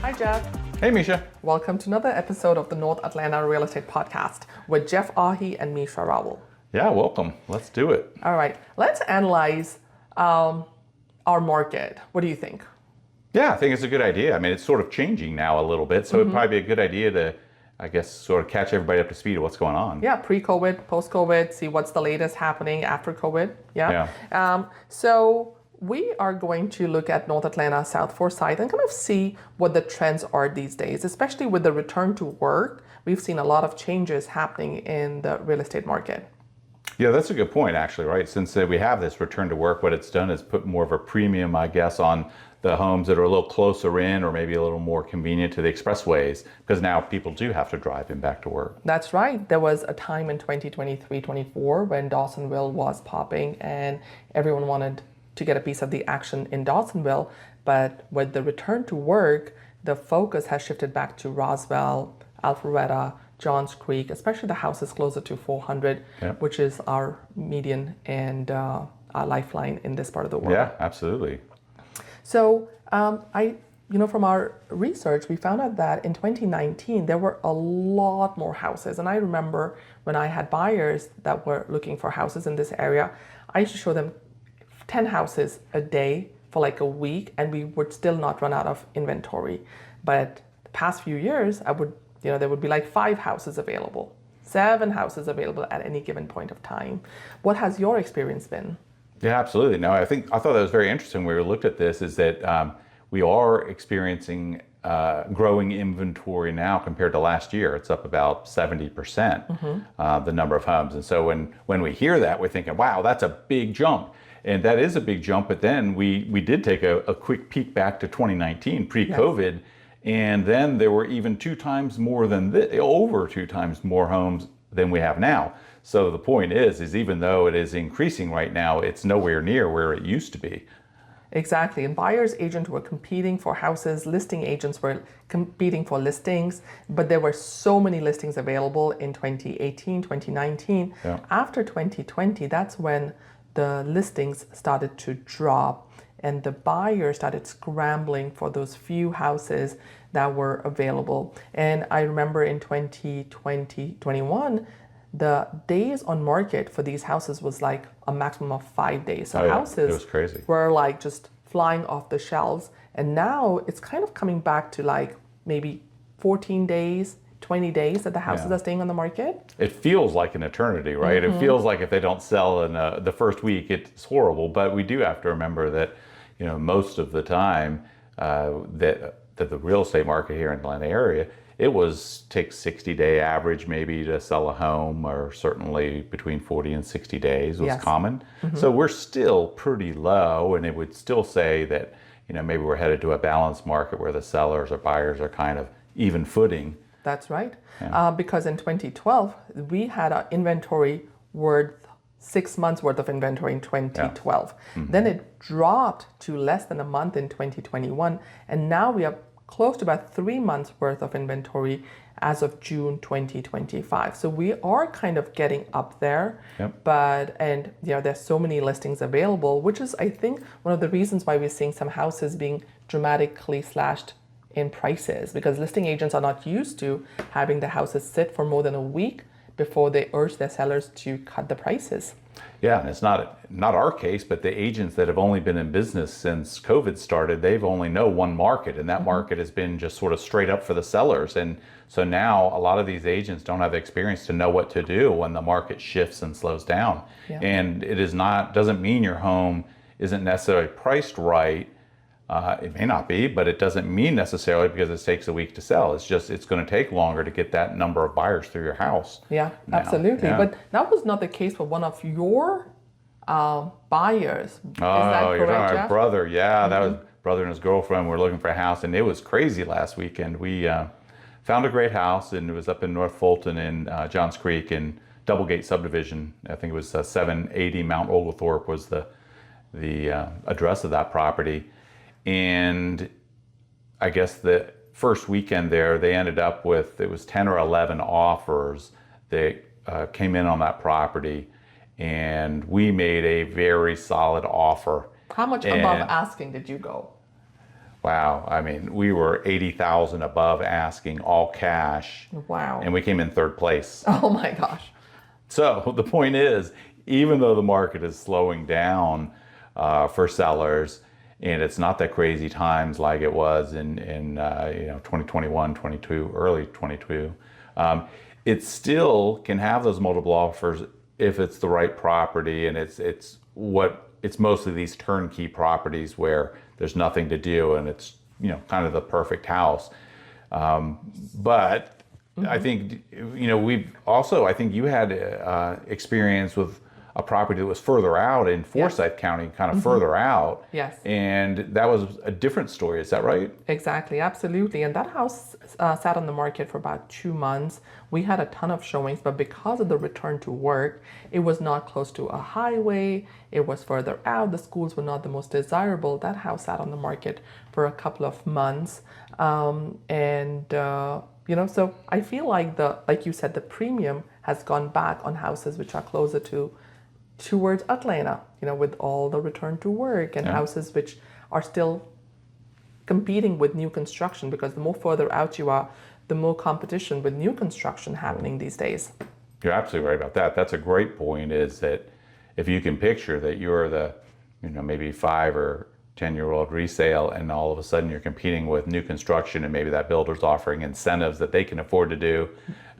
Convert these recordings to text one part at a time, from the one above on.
Hi, Jeff. Hey, Meesha. Welcome to another episode of the North Atlanta Real Estate Podcast with Jeff Ahi and Meesha Rowell. Yeah, welcome. Let's do it. All right, let's analyze our market. What do you think? Yeah, I think it's a good idea. I mean, it's sort of changing now a little bit, so it'd probably be a good idea to, I guess, sort of catch everybody up to speed of what's going on. Yeah, pre-COVID, post-COVID, see what's the latest happening after COVID. So we are going to look at North Atlanta, South Forsyth, and kind of see what the trends are these days, especially with the return to work. We've seen a lot of changes happening in the real estate market. Yeah, that's a good point, actually, right? Since we have this return to work, what it's done is put more of a premium, I guess, on the homes that are a little closer in or maybe a little more convenient to the expressways, because now people do have to drive in back to work. That's right. There was a time in 2023-24 when Dawsonville was popping and everyone wanted to get a piece of the action in Dawsonville. But with the return to work, the focus has shifted back to Roswell, Alpharetta, Johns Creek, especially the houses closer to 400, which is our median and our lifeline in this part of the world. Yeah, absolutely. So from our research, we found out that in 2019, there were a lot more houses. And I remember when I had buyers that were looking for houses in this area, I used to show them 10 houses a day for like a week, and we would still not run out of inventory. But the past few years, there would be like 5 houses available, 7 houses available at any given point of time. What has your experience been? Yeah, absolutely. No, I thought that was very interesting when we looked at this, is that we are experiencing growing inventory now compared to last year. It's up about 70%, the number of homes. And so when we hear that, we're thinking, wow, that's a big jump. And that is a big jump. But then we did take a quick peek back to 2019, pre-COVID. Yes. And then there were even 2 times more than over 2 times more homes than we have now. So the point is even though it is increasing right now, it's nowhere near where it used to be. Exactly. And buyers agents were competing for houses, listing agents were competing for listings, but there were so many listings available in 2018, 2019. Yeah. After 2020, that's when the listings started to drop and the buyers started scrambling for those few houses that were available. And I remember in 2020, 21, the days on market for these houses was like a maximum of 5 days. So houses it was crazy. Were like just flying off the shelves. And now it's kind of coming back to like maybe 14 days, 20 days that the houses are staying on the market. It feels like an eternity, right? It feels like if they don't sell in the first week, it's horrible. But we do have to remember that, most of the time that the real estate market here in the Atlanta area, it takes 60-day average maybe to sell a home, or certainly between 40 and 60 days was common. So we're still pretty low, and it would still say that, maybe we're headed to a balanced market where the sellers or buyers are kind of even footing. That's right. Yeah. Because in 2012, we had an inventory worth 6 months worth of inventory in 2012. Yeah. Then it dropped to less than a month in 2021. And now we are close to about 3 months worth of inventory as of June 2025. So we are kind of getting up there, there's so many listings available, which is, I think, one of the reasons why we're seeing some houses being dramatically slashed in prices, because listing agents are not used to having the houses sit for more than a week before they urge their sellers to cut the prices. Yeah, and it's not our case, but the agents that have only been in business since COVID started, they've only know one market, and that market has been just sort of straight up for the sellers. And so now a lot of these agents don't have the experience to know what to do when the market shifts and slows down. Yeah. And doesn't mean your home isn't necessarily priced right. It may not be, but it doesn't mean necessarily because it takes a week to sell. It's just, it's going to take longer to get that number of buyers through your house. Yeah, now. Absolutely. Yeah. But that was not the case for one of your buyers. Is that correct, you're talking Jeff? My brother. Yeah, that was brother and his girlfriend were looking for a house, and it was crazy last weekend. We found a great house, and it was up in North Fulton in Johns Creek in Doublegate subdivision. I think it was 780 Mount Oglethorpe was the address of that property. And I guess the first weekend there, they ended up with, it was 10 or 11 offers that came in on that property. And we made a very solid offer. How much above asking did you go? Wow. I mean, we were 80,000 above asking, all cash, Wow. and we came in third place. Oh my gosh. So the point is, even though the market is slowing down for sellers, and it's not that crazy times like it was in 2021, 22, early 22, it still can have those multiple offers if it's the right property, and it's mostly these turnkey properties where there's nothing to do, and it's kind of the perfect house. But I think I think you had experience with a property that was further out in Forsyth County, kind of further out. Yes. And that was a different story. Is that right? Exactly, absolutely. And that house sat on the market for about 2 months. We had a ton of showings, but because of the return to work, it was not close to a highway. It was further out. The schools were not the most desirable. That house sat on the market for a couple of months. So I feel like you said, the premium has gone back on houses which are closer towards Atlanta, with all the return to work, and houses which are still competing with new construction, because the more further out you are, the more competition with new construction happening these days. You're absolutely right about that. That's a great point, is that if you can picture that you're the, maybe 5 or 10-year-old resale, and all of a sudden you're competing with new construction, and maybe that builder's offering incentives that they can afford to do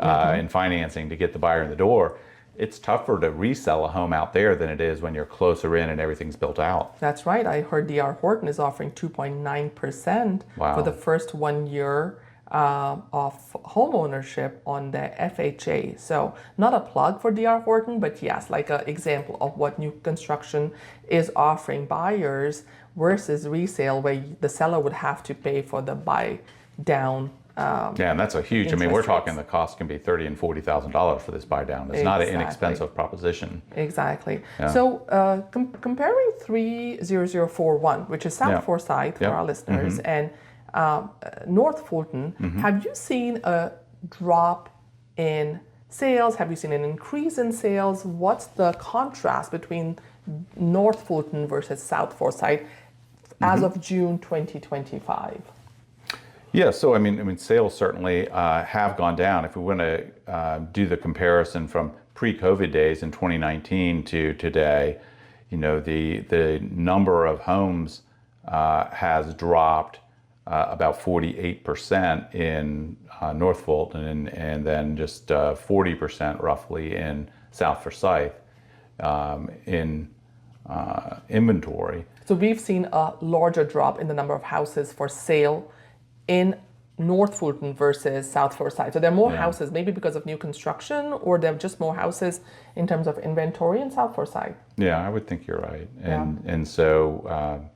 in financing to get the buyer in the door, it's tougher to resell a home out there than it is when you're closer in and everything's built out. That's right. I heard D.R. Horton is offering 2.9% for the first 1 year of home ownership on the FHA. So not a plug for D.R. Horton, but yes, like an example of what new construction is offering buyers versus resale, where the seller would have to pay for the buy down. And that's a huge, we're talking the cost can be $30,000 and $40,000 for this buy down. It's not an inexpensive proposition. Exactly. Yeah. So comparing 30041, which is South Forsyth for our listeners, and North Fulton, have you seen a drop in sales? Have you seen an increase in sales? What's the contrast between North Fulton versus South Forsyth as of June 2025? Yeah, so sales certainly have gone down. If we want to do the comparison from pre-COVID days in 2019 to today, the number of homes has dropped about 48% in North Fulton, and then just 40% roughly in South Forsyth in inventory. So we've seen a larger drop in the number of houses for sale in North Fulton versus South Forsyth. So there are more houses, maybe because of new construction, or there are just more houses in terms of inventory in South Forsyth. Yeah, I would think you're right. And so,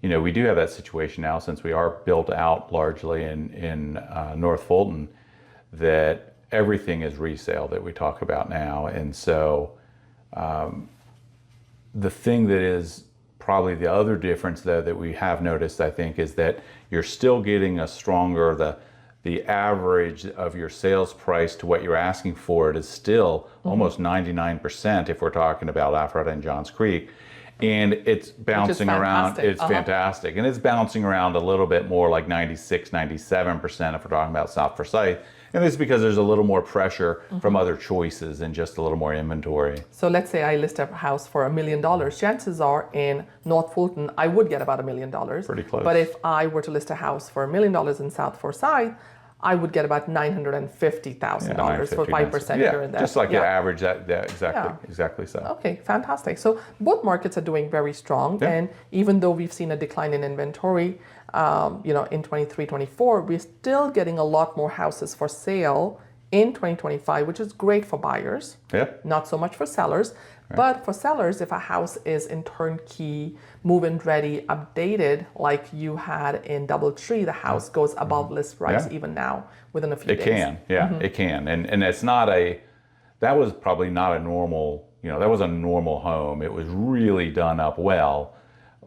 we do have that situation now, since we are built out largely in North Fulton, that everything is resale that we talk about now. And so the thing that is probably the other difference, though, that we have noticed, I think, is that you're still getting a stronger, the average of your sales price to what you're asking for it is still almost 99% if we're talking about Alpharetta and Johns Creek. And it's bouncing around. It's fantastic. And it's bouncing around a little bit more, like 96, 97% if we're talking about South Forsyth. And this is because there's a little more pressure from other choices and just a little more inventory. So let's say I list a house for $1 million. Chances are in North Fulton, I would get about $1 million. Pretty close. But if I were to list a house for $1 million in South Forsyth, I would get about $950,000 for 5% here and there. Just like the average, exactly so. Okay, fantastic. So both markets are doing very strong, and even though we've seen a decline in inventory, in 23, 24, we're still getting a lot more houses for sale in 2025, which is great for buyers. Yeah. Not so much for sellers. Right. But for sellers, if a house is in turnkey, move-in ready, updated, like you had in DoubleTree, the house goes above list price even now within a few days. It can. And it's not that was probably not a normal, that was a normal home. It was really done up well.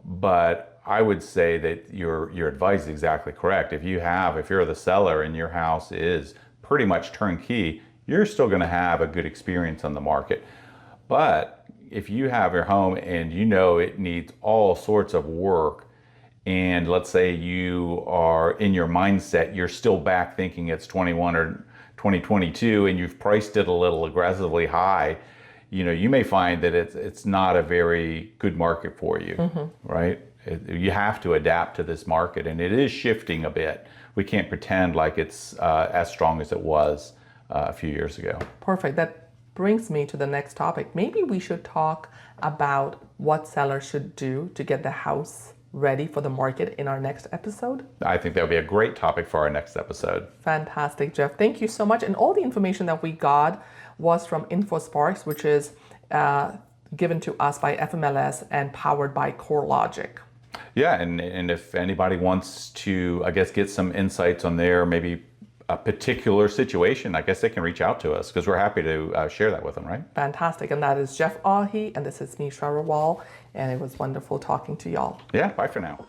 But I would say that your advice is exactly correct. If you're the seller and your house is pretty much turnkey, you're still going to have a good experience on the market. But if you have your home and it needs all sorts of work, and let's say you are in your mindset, you're still back thinking it's 21 or 2022 and you've priced it a little aggressively high, you may find that it's not a very good market for you, right? You have to adapt to this market, and it is shifting a bit. We can't pretend like it's as strong as it was a few years ago. Perfect. That brings me to the next topic. Maybe we should talk about what sellers should do to get the house ready for the market in our next episode. I think that would be a great topic for our next episode. Fantastic, Jeff. Thank you so much. And all the information that we got was from InfoSparks, which is given to us by FMLS and powered by CoreLogic. Yeah, and if anybody wants to, I guess, get some insights on their maybe a particular situation, I guess they can reach out to us because we're happy to share that with them, right? Fantastic. And that is Jeff Ahi, and this is Meesha Rawal, and it was wonderful talking to y'all. Yeah, bye for now.